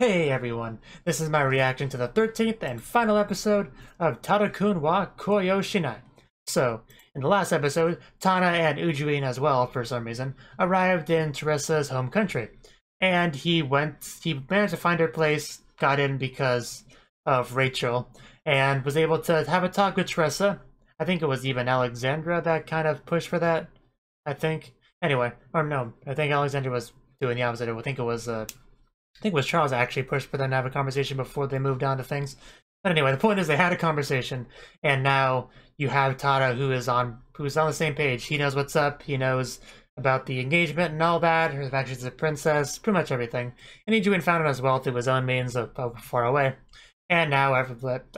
Hey everyone, this is my reaction to the 13th and final episode of Tada-kun wa Koyo Shinai. So, in the last episode, Tana and Ujuin as well, for some reason, arrived in Teresa's home country. And he managed to find her place, got in because of Rachel, and was able to have a talk with Teresa. I think it was even Alexandra that kind of pushed for that, I think. Anyway, or no, I think Alexandra was doing the opposite. I think it was Charles that actually pushed for them to have a conversation before they moved on to things. But anyway, the point is they had a conversation, and now you have Tada who's on the same page. He knows what's up. He knows about the engagement and all that. Her fact she's a princess, pretty much everything. And Ijuin found it as well through his own means of far away. And now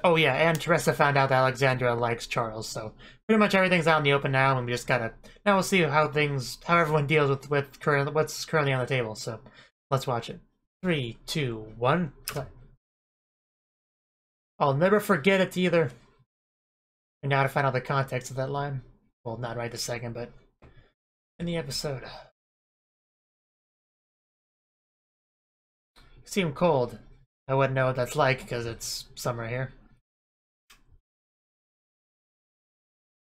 oh yeah, and Teresa found out that Alexandra likes Charles. So pretty much everything's out in the open now, and we just gotta now we'll see how everyone deals with what's currently on the table. So let's watch it. 3, 2, 1, play. I'll never forget it either. And now to find out the context of that line. Well, not right this second, but in the episode. You seem cold. I wouldn't know what that's like because it's summer here.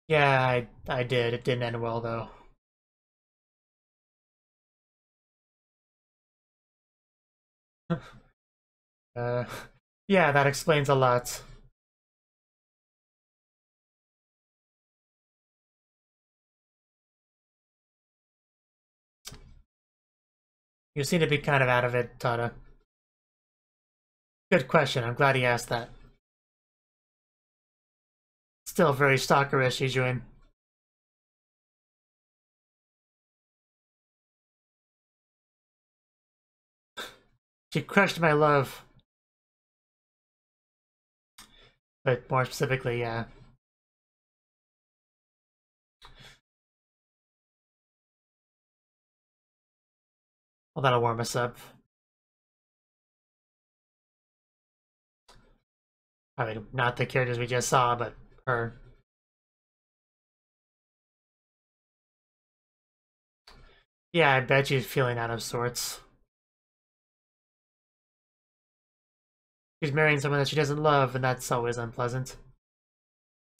Yeah, I did. It didn't end well though. uh, yeah, that explains a lot. You seem to be kind of out of it, Tada. Good question. I'm glad he asked that. Still very stalkerish, Ijuin. She crushed my love. But more specifically, yeah. Well, that'll warm us up. I mean, not the characters we just saw, but her. Yeah, I bet she's feeling out of sorts. She's marrying someone that she doesn't love, and that's always unpleasant.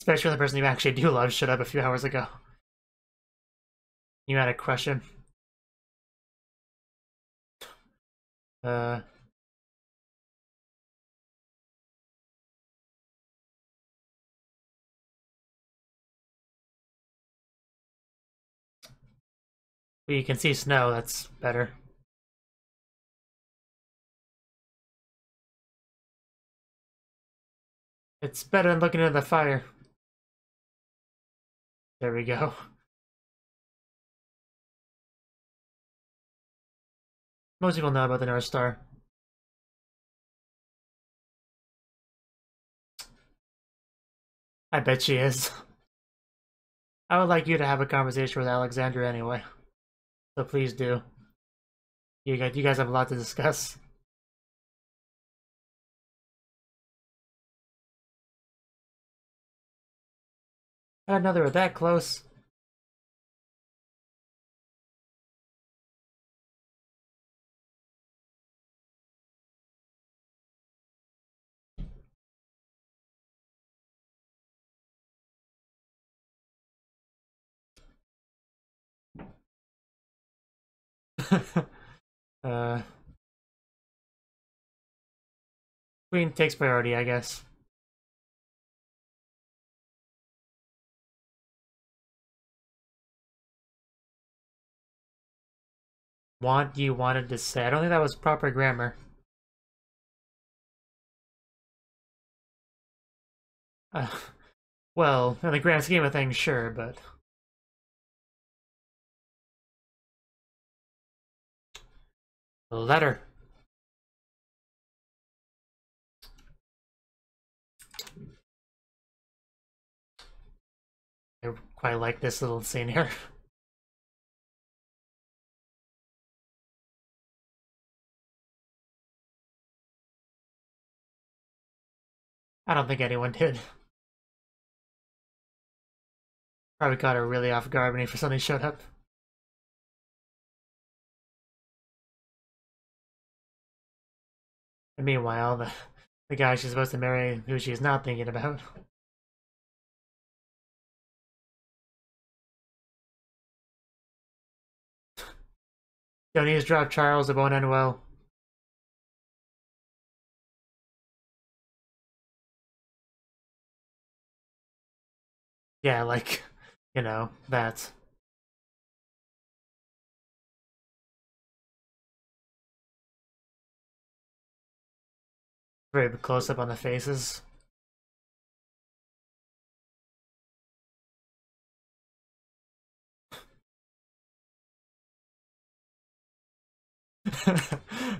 Especially when the person you actually do love showed up a few hours ago. You had to crush him. You can see snow, that's better. It's better than looking into the fire. There we go. Most people know about the North Star. I bet she is. I would like you to have a conversation with Alexandra anyway. So please do. You guys have a lot to discuss. I didn't know they were that close. uh, Queen takes priority, I guess. You wanted to say. I don't think that was proper grammar. Uh, well, in the grand scheme of things, sure, but... Letter. I quite like this little scene here. I don't think anyone did. Probably caught her really off guard when he suddenly showed up. And meanwhile, the guy she's supposed to marry, who she's not thinking about. Don't eavesdrop, Charles, it won't end well. Yeah, like, you know, that. Very close up on the faces.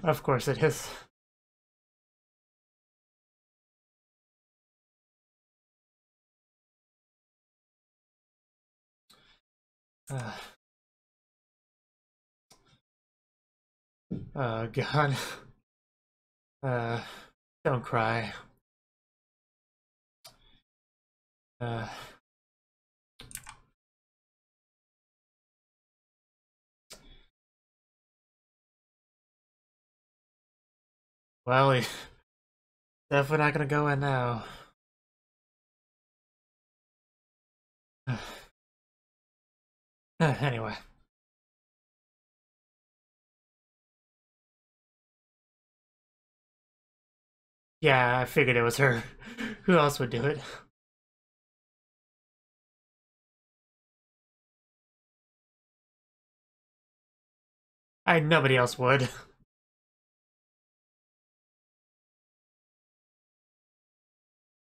Of course it is. Oh god. Uh, don't cry. Uh, well, he's definitely not gonna go in now. Anyway. Yeah, I figured it was her. Who else would do it? Nobody else would.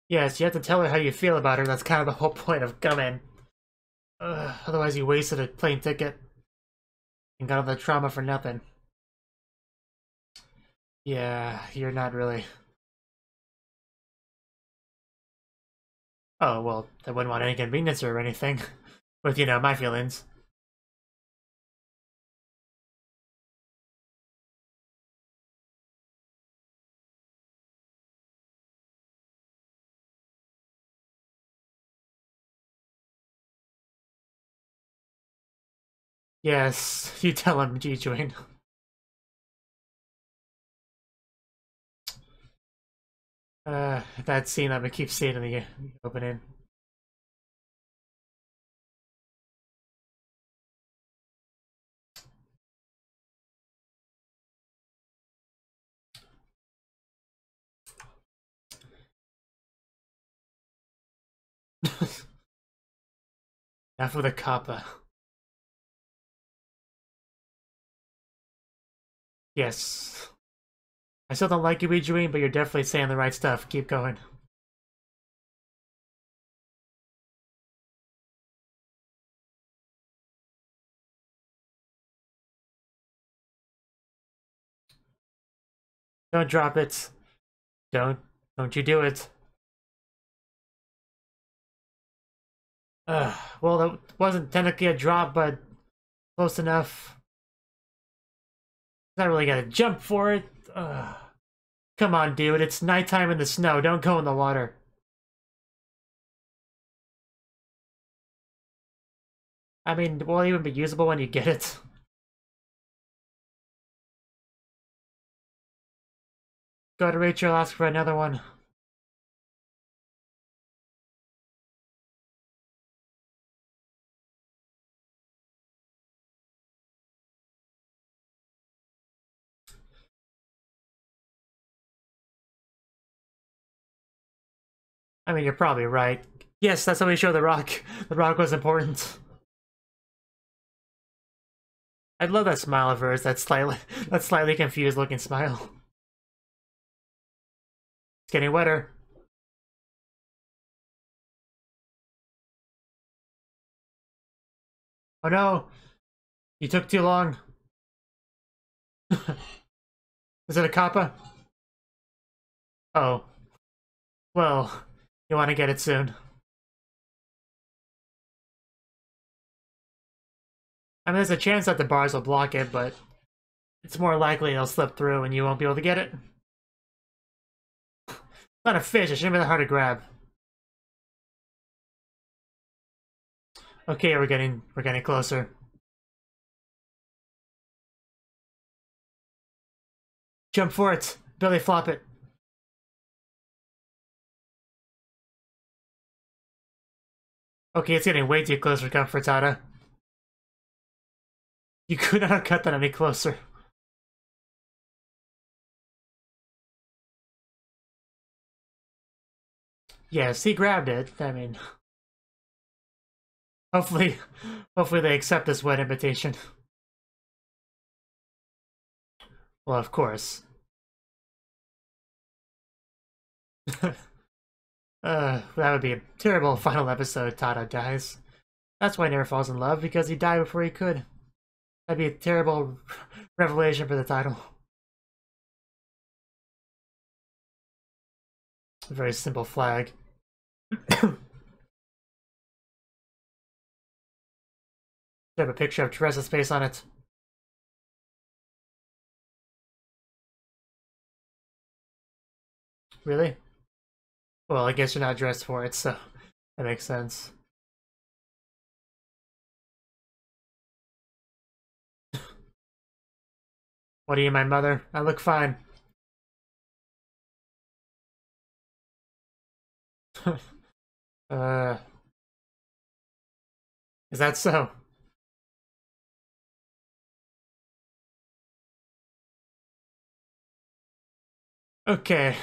Yes, you have to tell her how you feel about her. That's kind of the whole point of coming. Otherwise you wasted a plane ticket and got all the trauma for nothing. Yeah, you're not really... Oh, well, I wouldn't want to inconvenience her or anything. With, you know, my feelings. Yes, you tell him, Ji-Juin. That scene I'm gonna keep seeing in the opening. Enough with the kappa. Yes. I still don't like you, Iwachan, but you're definitely saying the right stuff. Keep going. Don't drop it. Don't you do it. Well, that wasn't technically a drop, but close enough. Not really gotta jump for it. Come on, dude. It's nighttime in the snow. Don't go in the water. I mean, will it even be usable when you get it? Go to Rachel, ask for another one. I mean, you're probably right. Yes, that's how we show the rock. The rock was important. I love that smile of hers. That slightly confused looking smile. It's getting wetter. Oh no! You took too long. Is it a kappa? Oh. Well, you want to get it soon. I mean, there's a chance that the bars will block it, but it's more likely it'll slip through and you won't be able to get it. It's not a fish, it shouldn't be that hard to grab. Okay, we're getting closer. Jump for it! Belly flop it. Okay, it's getting way too close for comfort, Tada. You could not have cut that any closer. Yes, he grabbed it. I mean, hopefully they accept this wet invitation. Well, of course. That would be a terrible final episode. Tada dies. That's why he never falls in love, because he died before he could. That'd be a terrible revelation for the title. A very simple flag. Should have a picture of Teresa's face on it. Really? Well, I guess you're not dressed for it, so that makes sense. What are you, my mother? I look fine. Is that so? Okay.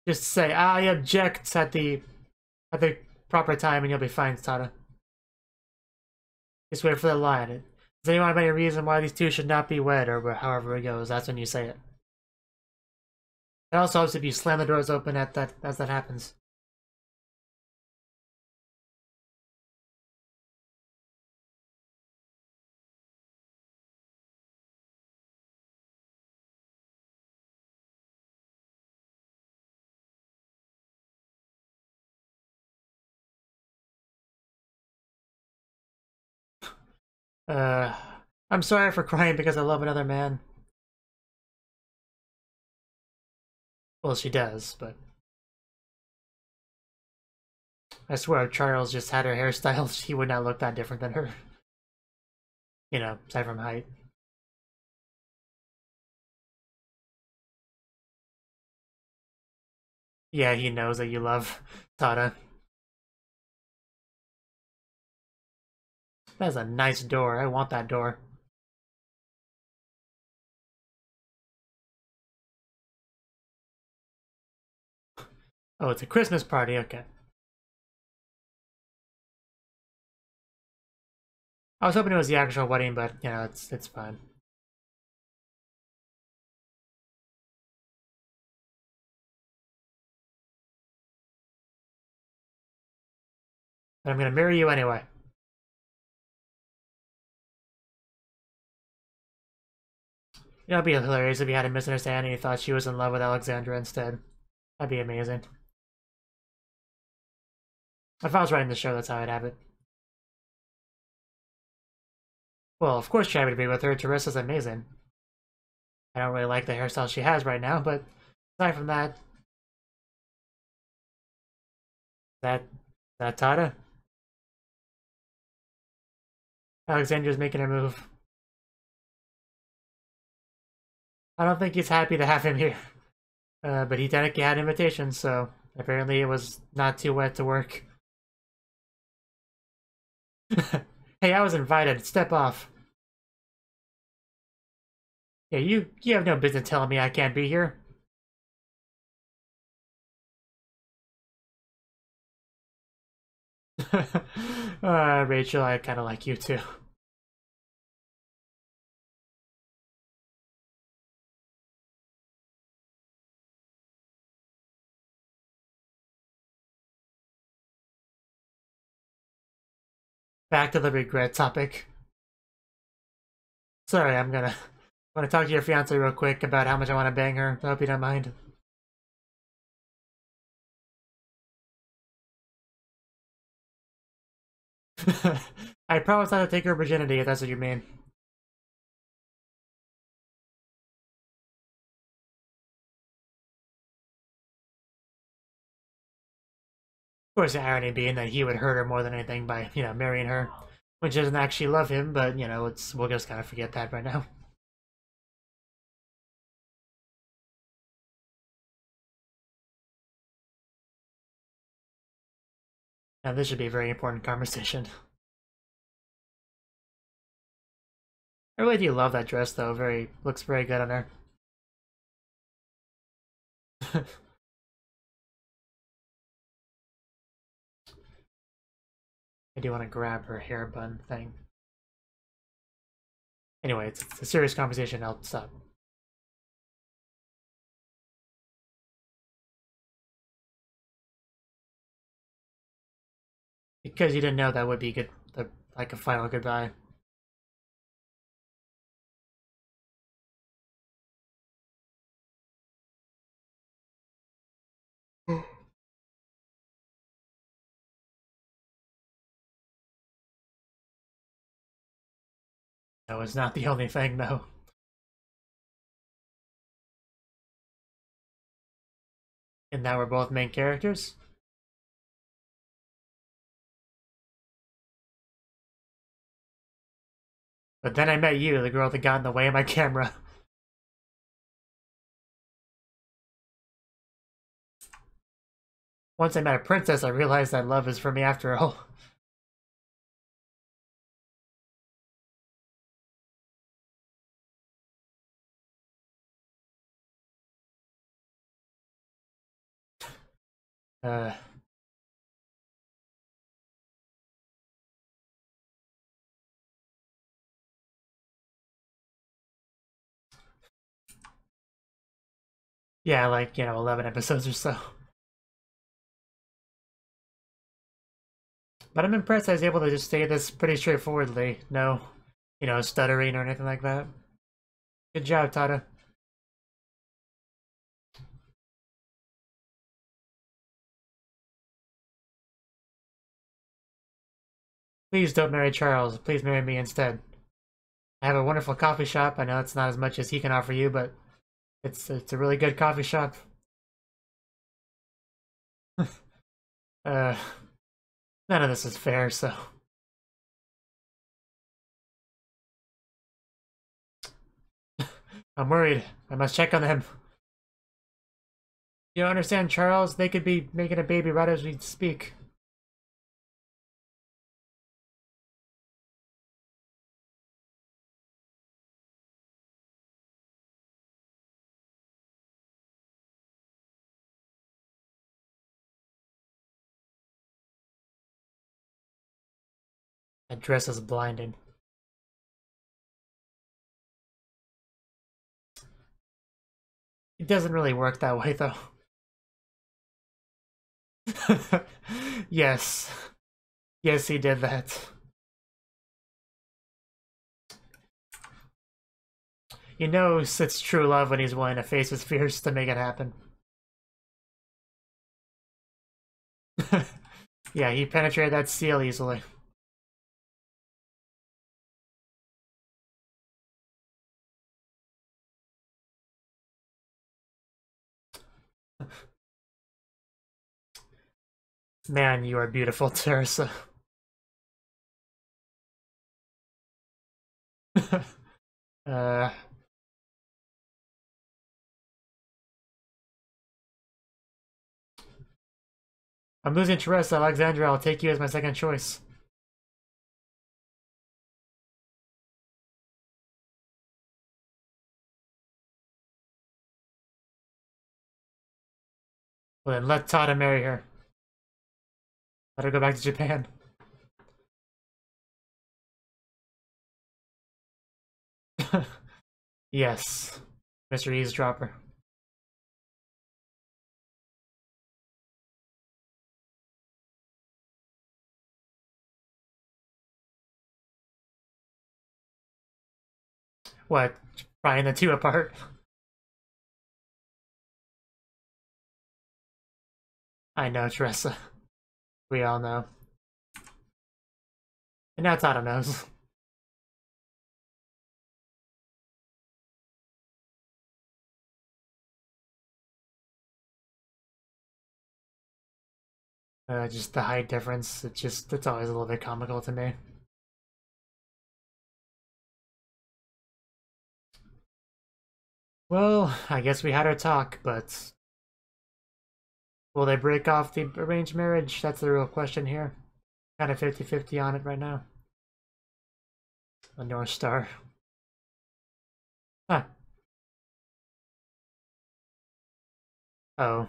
Just say, I object at the proper time and you'll be fine, Tada. Just wait for the line. Does anyone have any reason why these two should not be wed, or however it goes? That's when you say it. It also helps if you slam the doors open as that happens. I'm sorry for crying because I love another man. Well, she does, but... I swear if Charles just had her hairstyle, she would not look that different than her. You know, aside from height. Yeah, he knows that you love Tada. That's a nice door. I want that door. Oh, it's a Christmas party. Okay. I was hoping it was the actual wedding, but, you know, it's fine. But I'm gonna marry you anyway. You know, it'd be hilarious if you had a misunderstanding and you thought she was in love with Alexandra instead. That'd be amazing. If I was writing the show, that's how I'd have it. Well, of course you're happy to be with her. Teresa's amazing. I don't really like the hairstyle she has right now, but aside from that... That Tada? Alexandra's making her move. I don't think he's happy to have him here. But he technically had invitations, so apparently it was not too wet to work. Hey, I was invited. Step off. Yeah, you have no business telling me I can't be here. Rachel, I kind of like you too. Back to the regret topic. Sorry, I'm gonna talk to your fiance real quick about how much I want to bang her. I hope you don't mind. I promise not to take her virginity, if that's what you mean. Of course, the irony being that he would hurt her more than anything by, you know, marrying her, which doesn't actually love him, but, you know, we'll just kind of forget that right now. Now this should be a very important conversation. I really do love that dress though, looks very good on her. I do want to grab her hair bun thing. Anyway, it's a serious conversation, I'll stop. Because you didn't know that would be good, like a final goodbye. That was not the only thing, though. And now we're both main characters? But then I met you, the girl that got in the way of my camera. Once I met a princess, I realized that love is for me after all. Yeah, like, 11 episodes or so. But I'm impressed I was able to just say this pretty straightforwardly. No, stuttering or anything like that. Good job, Tada. Please don't marry Charles. Please marry me instead. I have a wonderful coffee shop. I know it's not as much as he can offer you, but it's a really good coffee shop. None of this is fair, so. I'm worried. I must check on them. You don't understand, Charles? They could be making a baby right as we speak. That dress is blinding. It doesn't really work that way, though. Yes. Yes, he did that. He knows it's true love when he's willing to face his fears to make it happen. Yeah, he penetrated that seal easily. Man, you are beautiful, Teresa. I'm losing Teresa, Alexandra. I'll take you as my second choice. Well then, let Tada marry her. Let her go back to Japan. Yes, Mr. Eavesdropper. What? Prying the two apart? I know, Teresa. We all know. And now Tada knows. Just the height difference, it's always a little bit comical to me. Well, I guess we had our talk, but Will they break off the arranged marriage? That's the real question here. Kind of 50-50 on it right now. The North Star. Huh. Oh.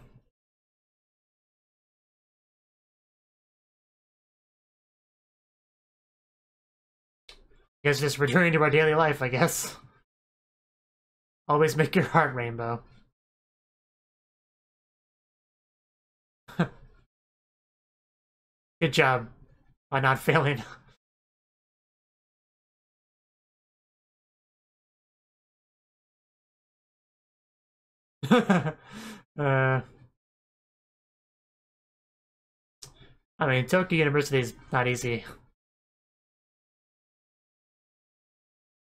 Guess just returning to our daily life, I guess. Always make your heart rainbow. Good job on not failing. I mean, Tokyo University is not easy.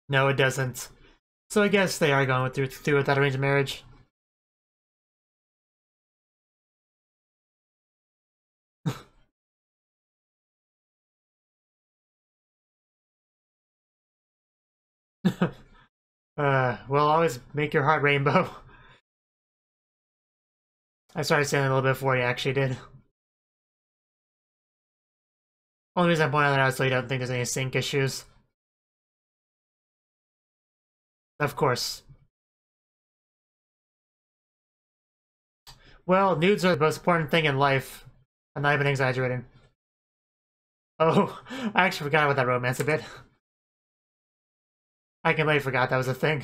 No, it doesn't. So I guess they are going through with that arranged marriage. Well, always make your heart rainbow. I started saying it a little bit before you actually did. Only reason I pointed that out is so you don't think there's any sync issues. Of course. Well, nudes are the most important thing in life. I'm not even exaggerating. Oh, I actually forgot about that romance a bit. I completely forgot that was a thing.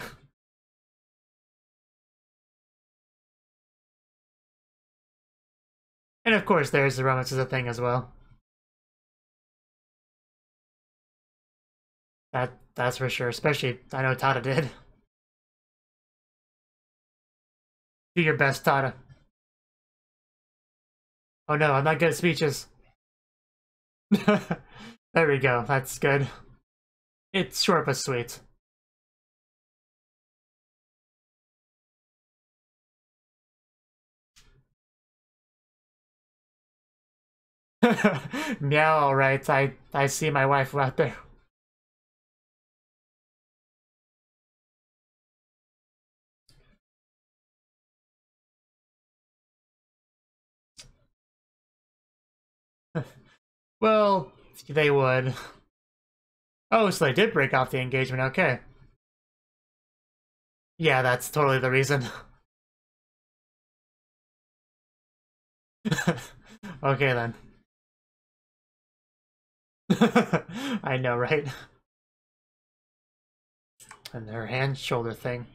And of course, there's the romance as a thing as well. That's for sure. Especially, I know Tada did. Do your best, Tada. Oh no, I'm not good at speeches. There we go. That's good. It's short but sweet. Meow, alright. I see my wife out there. Well, they would. Oh, so they did break off the engagement, okay. Yeah, that's totally the reason. Okay, then. I know, right? And their hand-shoulder thing.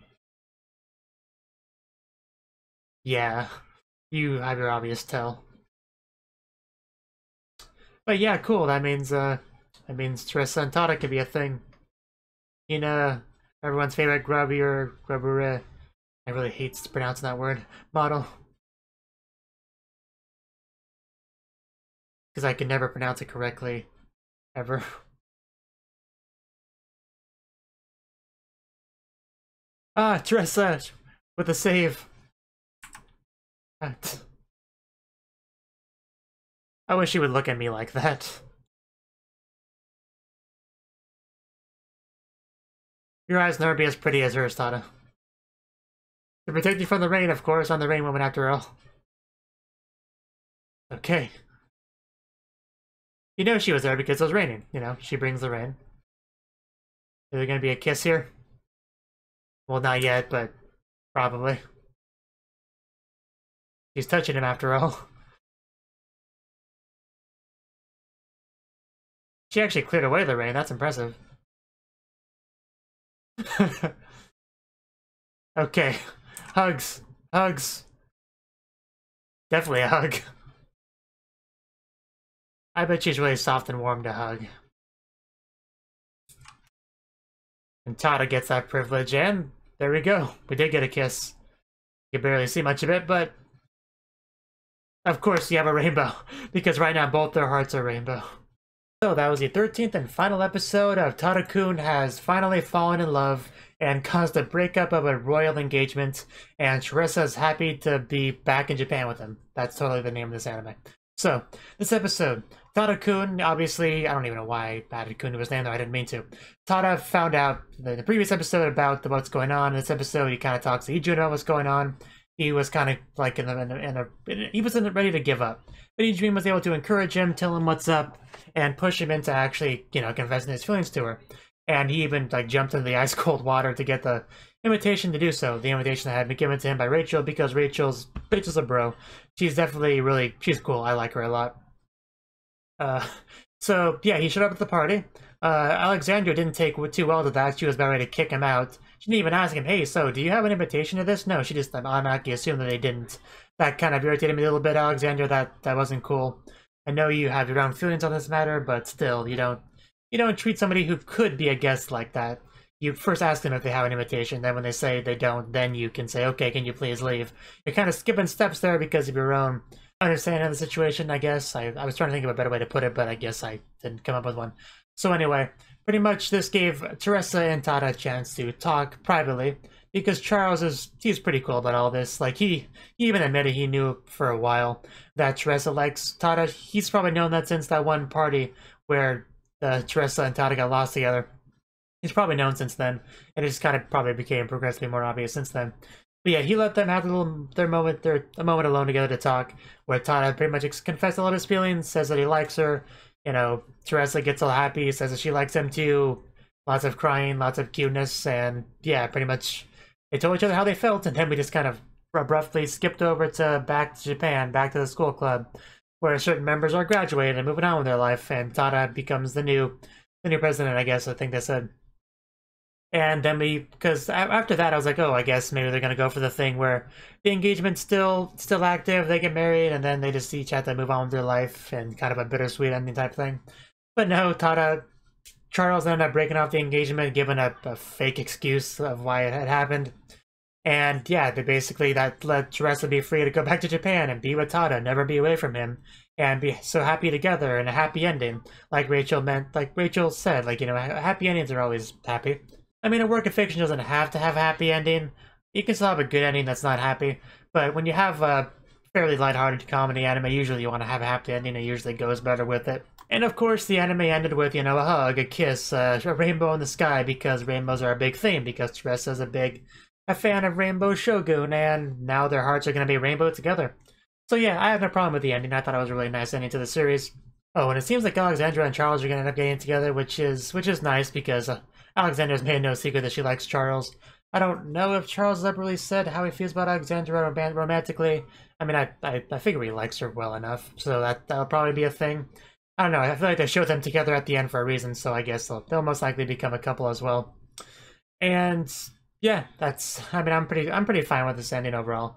Yeah, you have your obvious tell. But yeah, cool. That means Teresa and Tada could be a thing. Everyone's favorite grubby or grubber. I really hate pronouncing that word. Model. Because I can never pronounce it correctly. Ever. Ah, Teresa! With a save. I wish he would look at me like that. Your eyes never be as pretty as hers, Tada. To protect you from the rain, of course. I'm the rain woman after all. Okay. You know she was there because it was raining. She brings the rain. Is there gonna be a kiss here? Well, not yet, but probably. She's touching him after all. She actually cleared away the rain. That's impressive. Okay. Hugs. Hugs. Definitely a hug. I bet she's really soft and warm to hug. And Tada gets that privilege, and there we go. We did get a kiss. You can barely see much of it, but of course you have a rainbow, because right now both their hearts are rainbow. So that was the 13th and final episode of Tada-kun has finally fallen in love and caused a breakup of a royal engagement, and Teresa's happy to be back in Japan with him. That's totally the name of this anime. So, this episode, Tada-kun, obviously, I don't even know why Tada-kun was named there, I didn't mean to. Tada found out in the previous episode about what's going on. In this episode, he kind of talks to Iju about what's going on, he was kind of like he wasn't ready to give up. But Iwachan was able to encourage him, tell him what's up, and push him into actually, confessing his feelings to her. And he even like jumped into the ice cold water to get the invitation to do so. The invitation that had been given to him by Rachel, because Rachel's a bro. She's definitely she's cool. I like her a lot. So yeah, he showed up at the party. Alexandra didn't take too well to that. She was about ready to kick him out. She didn't even ask him, hey, so do you have an invitation to this? No, she just automatically assumed that they didn't. That kind of irritated me a little bit, Alexandra. That wasn't cool. I know you have your own feelings on this matter, but still, you don't treat somebody who could be a guest like that. You first ask them if they have an invitation, then when they say they don't, then you can say, okay, can you please leave? You're kind of skipping steps there because of your own understanding of the situation, I guess. I was trying to think of a better way to put it, but I guess I didn't come up with one. So anyway, pretty much this gave Teresa and Tada a chance to talk privately, because Charles he's pretty cool about all this. Like, he even admitted he knew for a while that Teresa likes Tada. He's probably known that since that one party where Teresa and Tada got lost together. He's probably known since then, and it just kind of probably became progressively more obvious since then. But yeah, he let them have a moment alone together to talk, where Tada pretty much confessed a lot of his feelings, says that he likes her. Teresa gets all happy, says that she likes him too. Lots of crying, lots of cuteness, and yeah, pretty much they told each other how they felt, and then we just kind of abruptly skipped over to back to Japan, back to the school club, where certain members are graduating and moving on with their life, and Tada becomes the new president, I guess. I think they said. And then because after that, I was like, oh, I guess maybe they're gonna go for the thing where the engagement's still active, they get married, and then they just each have to move on with their life, and kind of a bittersweet ending type thing. But no, Charles ended up breaking off the engagement, giving a fake excuse of why it had happened. And yeah, they basically that let Teresa be free to go back to Japan and be with Tada, never be away from him, and be so happy together, and a happy ending. Like Rachel said, happy endings are always happy. I mean, a work of fiction doesn't have to have a happy ending. You can still have a good ending that's not happy. But when you have a fairly lighthearted comedy anime, usually you want to have a happy ending. It usually goes better with it. And of course, the anime ended with, a hug, a kiss, a rainbow in the sky, because rainbows are a big theme, because Teresa's a fan of Rainbow Shogun, and now their hearts are going to be rainbow together. So yeah, I have no problem with the ending. I thought it was a really nice ending to the series. Oh, and it seems like Alexandra and Charles are going to end up getting together, which is nice, because Alexandra's made no secret that she likes Charles. I don't know if Charles has ever really said how he feels about Alexandra romantically. I mean, I figure he likes her well enough, so that'll probably be a thing. I don't know, I feel like they showed them together at the end for a reason, so I guess they'll most likely become a couple as well. And yeah, I'm pretty fine with this ending overall.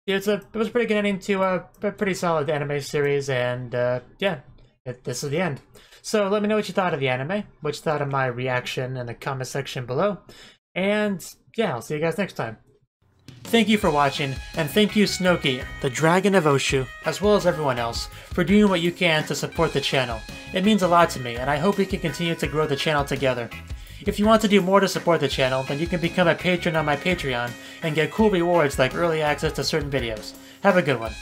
It was a pretty good ending to a pretty solid anime series, and yeah, this is the end. So let me know what you thought of the anime, what you thought of my reaction in the comment section below, and yeah, I'll see you guys next time. Thank you for watching, and thank you Cnouki, the Dragon of Oshu, as well as everyone else, for doing what you can to support the channel. It means a lot to me, and I hope we can continue to grow the channel together. If you want to do more to support the channel, then you can become a patron on my Patreon, and get cool rewards like early access to certain videos. Have a good one.